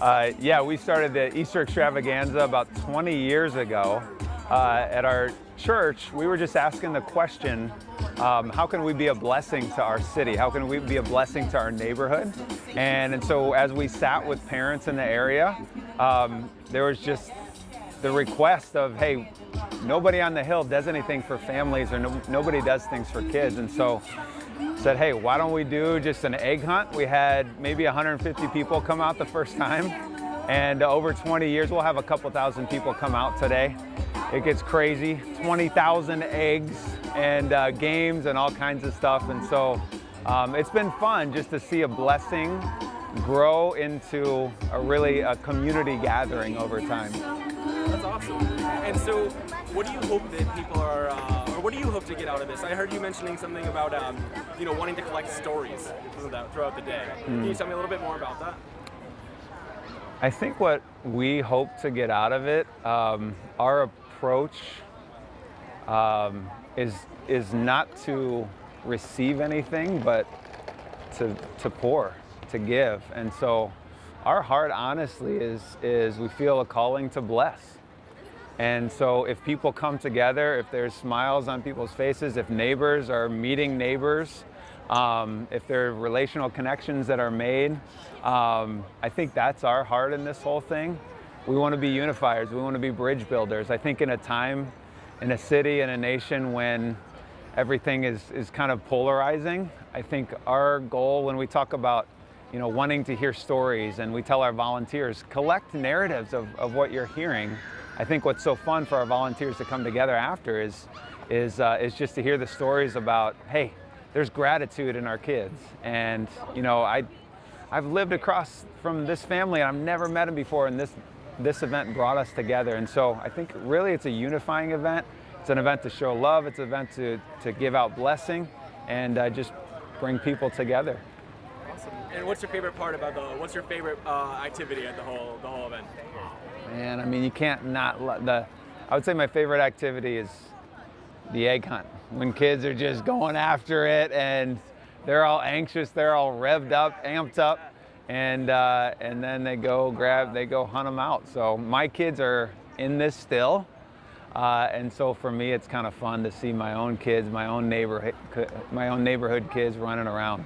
Yeah, we started the Easter extravaganza about 20 years ago. At our church, we were just asking the question, how can we be a blessing to our city? How can we be a blessing to our neighborhood? And so as we sat with parents in the area, there was just the request of, hey, nobody on the hill does anything for families, or nobody does things for kids. And so said, hey, why don't we do just an egg hunt? We had maybe 150 people come out the first time, and over 20 years, we'll have a couple thousand people come out today. It gets crazy, 20,000 eggs and games and all kinds of stuff. And so it's been fun just to see a blessing grow into a community gathering over time. That's awesome. And so what do you hope that people are, or what do you hope to get out of this? I heard you mentioning something about, wanting to collect stories throughout the day. Can you tell me a little bit more about that? I think what we hope to get out of it, our approach is not to receive anything, but to pour, to give. And so our heart, honestly, is we feel a calling to bless. And so if people come together, if there's smiles on people's faces, if neighbors are meeting neighbors, if there are relational connections that are made, I think that's our heart in this whole thing. We want to be unifiers. We want to be bridge builders. I think in a time, in a city, in a nation when everything is kind of polarizing, I think our goal when we talk about wanting to hear stories, and we tell our volunteers, collect narratives of what you're hearing. I think what's so fun for our volunteers to come together after is just to hear the stories about, hey, there's gratitude in our kids. And I've lived across from this family and I've never met them before, and this event brought us together. And so I think really it's a unifying event. It's an event to show love. It's an event to give out blessing and just bring people together. Awesome. And what's your favorite part about what's your favorite activity at the whole event? Man, I mean, you can't not I would say my favorite activity is the egg hunt. When kids are just going after it and they're all anxious, they're all revved up, amped up, and then they go hunt them out. So my kids are in this still, and so for me, it's kind of fun to see my own kids, my own neighborhood kids running around.